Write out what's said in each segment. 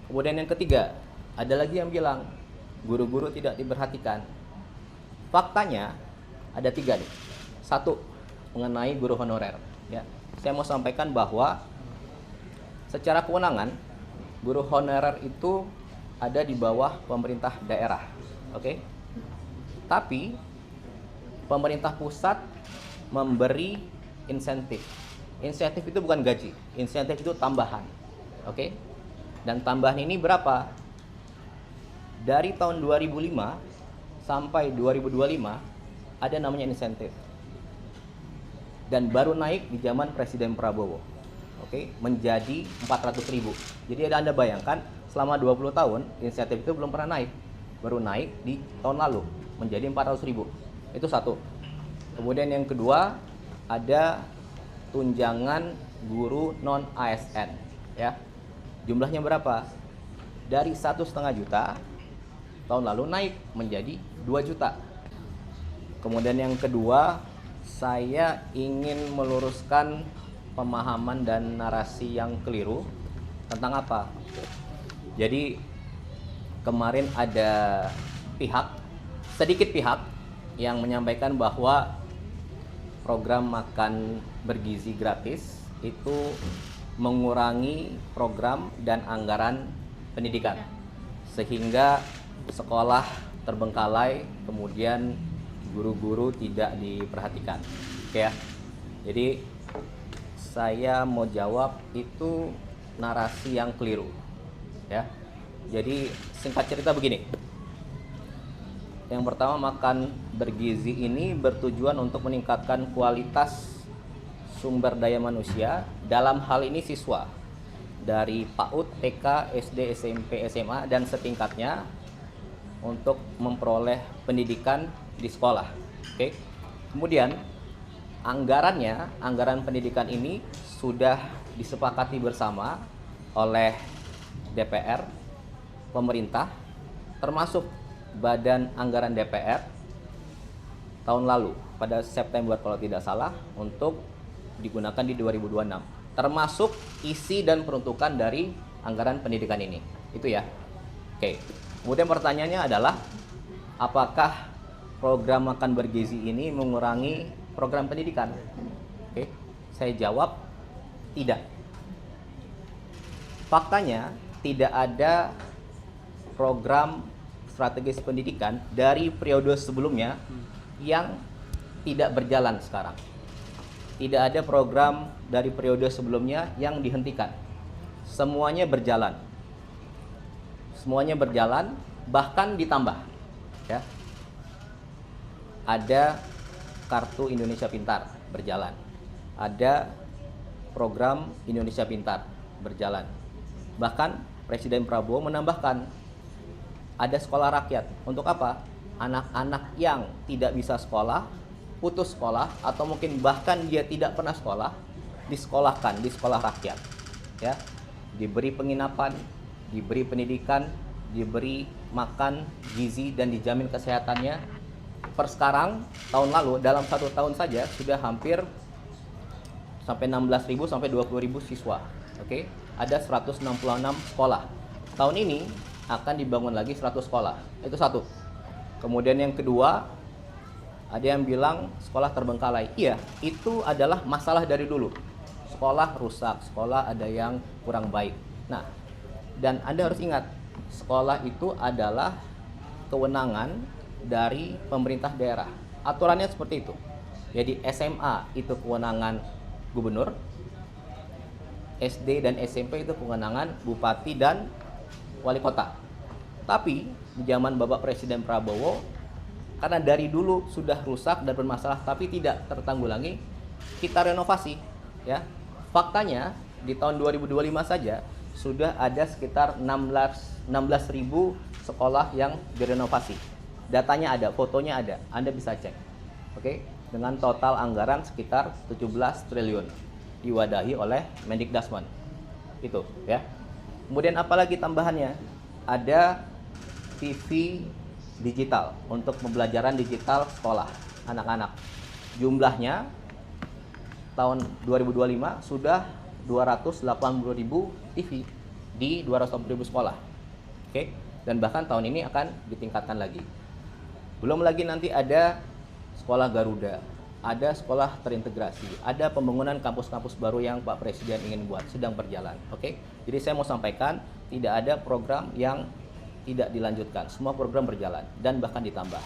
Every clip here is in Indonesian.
Kemudian yang ketiga, ada lagi yang bilang guru-guru tidak diperhatikan. Faktanya ada tiga nih. Satu, mengenai guru honorer. Ya, saya mau sampaikan bahwa secara kewenangan guru honorer itu ada di bawah pemerintah daerah, oke? Tapi pemerintah pusat memberi insentif. Insentif itu bukan gaji, insentif itu tambahan, oke? Dan tambahan ini berapa? Dari tahun 2005 sampai 2025 ada namanya insentif. Dan baru naik di zaman Presiden Prabowo. Oke, menjadi 400.000. Jadi Anda bayangkan selama 20 tahun insentif itu belum pernah naik. Baru naik di tahun lalu menjadi 400.000. Itu satu. Kemudian yang kedua, ada tunjangan guru non ASN, ya. Jumlahnya berapa? Dari 1,5 juta tahun lalu naik menjadi 2 juta. Kemudian yang kedua, saya ingin meluruskan pemahaman dan narasi yang keliru tentang apa? Jadi kemarin ada sedikit pihak yang menyampaikan bahwa program makan bergizi gratis itu mengurangi program dan anggaran pendidikan, sehingga sekolah terbengkalai, kemudian guru-guru tidak diperhatikan. Oke ya. Jadi saya mau jawab itu narasi yang keliru. Ya. Jadi singkat cerita begini. Yang pertama, makan bergizi ini bertujuan untuk meningkatkan kualitas sumber daya manusia, dalam hal ini siswa dari PAUD, TK, SD, SMP, SMA dan setingkatnya untuk memperoleh pendidikan di sekolah. Oke. Kemudian anggaran pendidikan ini sudah disepakati bersama oleh DPR, pemerintah, termasuk Badan Anggaran DPR tahun lalu pada September kalau tidak salah, untuk digunakan di 2026, termasuk isi dan peruntukan dari anggaran pendidikan ini. Itu ya. Oke. Kemudian pertanyaannya adalah, apakah program makan bergizi ini mengurangi program pendidikan? Oke. Saya jawab tidak. Faktanya tidak ada program strategis pendidikan dari periode sebelumnya yang tidak berjalan sekarang. Tidak ada program dari periode sebelumnya yang dihentikan. Semuanya berjalan. Semuanya berjalan, bahkan ditambah. Ya. Ada Kartu Indonesia Pintar berjalan. Ada program Indonesia Pintar berjalan. Bahkan Presiden Prabowo menambahkan ada sekolah rakyat. Untuk apa? Anak-anak yang tidak bisa sekolah, putus sekolah, atau mungkin bahkan dia tidak pernah sekolah, disekolahkan di sekolah rakyat. Ya, diberi penginapan, diberi pendidikan, diberi makan gizi dan dijamin kesehatannya. Per sekarang, tahun lalu dalam 1 tahun saja sudah hampir sampai 16.000 sampai 20.000 siswa. Oke, ada 166 sekolah. Tahun ini akan dibangun lagi 100 sekolah. Itu satu. Kemudian yang kedua, ada yang bilang sekolah terbengkalai. Iya, itu adalah masalah dari dulu. Sekolah rusak, sekolah ada yang kurang baik. Nah, dan Anda harus ingat, sekolah itu adalah kewenangan dari pemerintah daerah. Aturannya seperti itu. Jadi SMA itu kewenangan gubernur, SD dan SMP itu kewenangan bupati dan wali kota. Tapi di zaman Bapak Presiden Prabowo, karena dari dulu sudah rusak dan bermasalah tapi tidak tertanggulangi, kita renovasi, ya. Faktanya di tahun 2025 saja sudah ada sekitar 16.000 sekolah yang direnovasi. Datanya ada, fotonya ada, Anda bisa cek. Oke, dengan total anggaran sekitar 17 triliun diwadahi oleh Mendikbudrismen. Itu, ya. Kemudian apalagi tambahannya? Ada TV digital untuk pembelajaran digital sekolah anak-anak. Jumlahnya tahun 2025 sudah 280.000 TV. di 280.000 sekolah. Oke. Dan bahkan tahun ini akan ditingkatkan lagi. Belum lagi nanti ada sekolah Garuda, ada sekolah terintegrasi, ada pembangunan kampus-kampus baru yang Pak Presiden ingin buat, sedang berjalan. Oke. Jadi saya mau sampaikan, tidak ada program yang tidak dilanjutkan. Semua program berjalan dan bahkan ditambah.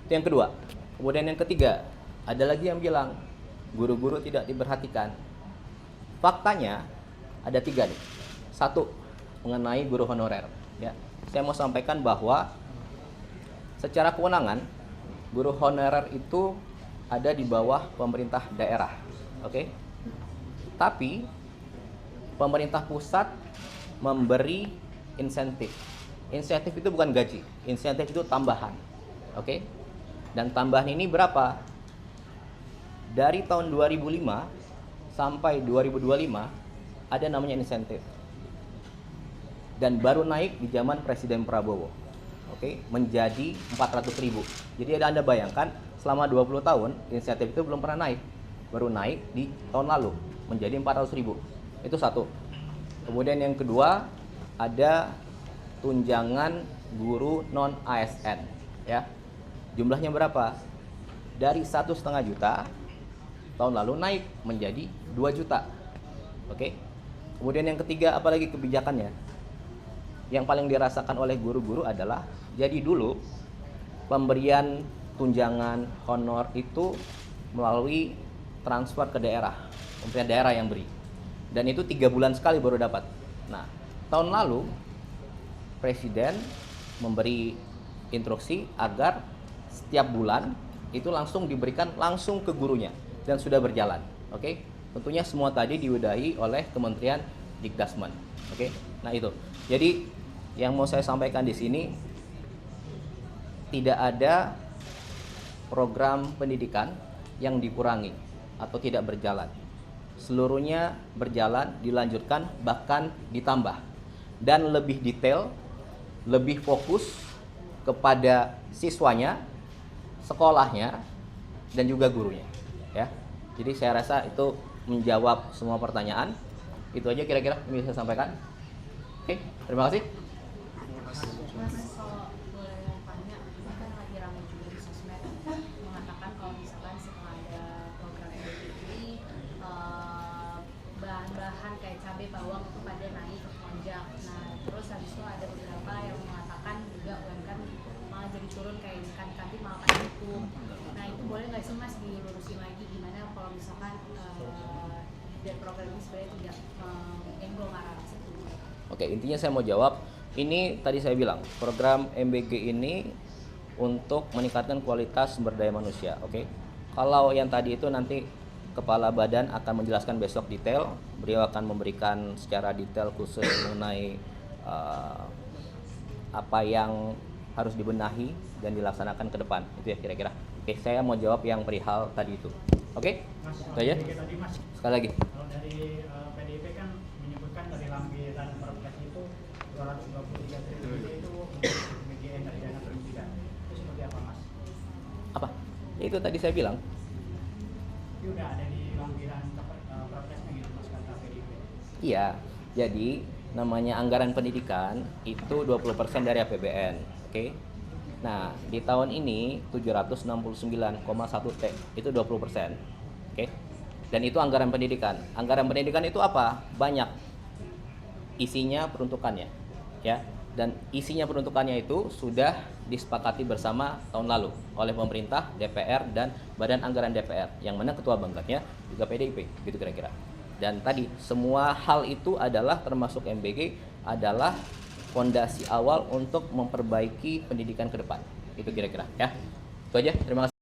Itu yang kedua. Kemudian yang ketiga, ada lagi yang bilang guru-guru tidak diperhatikan. Faktanya ada 3 nih. 1, mengenai guru honorer. Ya, saya mau sampaikan bahwa secara kewenangan guru honorer itu ada di bawah pemerintah daerah. Oke. Tapi pemerintah pusat memberi insentif. Insentif itu bukan gaji, insentif itu tambahan. Oke. Dan tambahan ini berapa? Dari tahun 2005 sampai 2025 ada namanya insentif. Dan baru naik di zaman Presiden Prabowo. Oke, menjadi 400.000. Jadi Anda bayangkan selama 20 tahun insentif itu belum pernah naik. Baru naik di tahun lalu menjadi 400.000. Itu 1. Kemudian yang kedua, ada tunjangan guru non ASN, ya. Jumlahnya berapa? Dari 1,5 juta tahun lalu naik menjadi 2 juta. Oke. Kemudian yang ketiga, apalagi kebijakannya? Yang paling dirasakan oleh guru-guru adalah, jadi dulu pemberian tunjangan honor itu melalui transfer ke daerah, pemerintah daerah yang beri. Dan itu 3 bulan sekali baru dapat. Nah, tahun lalu Presiden memberi instruksi agar setiap bulan itu langsung diberikan langsung ke gurunya dan sudah berjalan. Oke, tentunya semua tadi diudahi oleh Kementerian Dikdasmen. Oke, nah itu. Jadi yang mau saya sampaikan di sini, tidak ada program pendidikan yang dikurangi atau tidak berjalan. Seluruhnya berjalan, dilanjutkan, bahkan ditambah. Dan lebih detail, lebih fokus kepada siswanya, sekolahnya, dan juga gurunya. Ya. Jadi saya rasa itu menjawab semua pertanyaan. Itu aja kira-kira yang bisa saya sampaikan. Oke, terima kasih. Mas, kalau boleh tanya, ini kan lagi ramai juga di sosmed mengatakan kalau misalkan setelah ada program MBG ini bahan-bahan kayak cabai bawang itu pada naik melonjak. Nah, terus habis itu ada beberapa yang mengatakan juga UMKM malah jadi turun kayak ikan tapi malah pada hukum. Nah, itu boleh nggak sih Mas dilurusin lagi gimana kalau misalkan dan program ini sebenarnya tidak menyenggol arah situ? Oke, intinya saya mau jawab. Ini tadi saya bilang, program MBG ini untuk meningkatkan kualitas sumber daya manusia. Oke. Kalau yang tadi itu nanti Kepala Badan akan menjelaskan besok detail. Beliau akan memberikan secara detail khusus mengenai apa yang harus dibenahi dan dilaksanakan ke depan. Itu ya kira-kira. Oke, saya mau jawab yang perihal tadi itu. Oke? Itu aja. Sekali lagi. Kalau dari PDIP kan menyebutkan dari lampiran perpres itu 223 triliun itu bagian dari dana pendidikan. Itu seperti apa, Mas? Apa? Ya, itu tadi saya bilang. Itu udah ada di lampiran perpresnya gitu, Mas, kata PDIP. Iya. Jadi namanya anggaran pendidikan itu 20% dari APBN. Oke. Nah, di tahun ini 769,1 T itu 20%. Oke. Dan itu anggaran pendidikan. Anggaran pendidikan itu apa? Banyak. Isinya peruntukannya, ya. Dan isinya peruntukannya itu sudah disepakati bersama tahun lalu oleh pemerintah, DPR dan Badan Anggaran DPR. Yang mana ketua bangkatnya juga PDIP, gitu kira-kira. Dan tadi semua hal itu adalah termasuk MBG adalah fondasi awal untuk memperbaiki pendidikan ke depan. Itu kira-kira, ya. Itu aja. Terima kasih.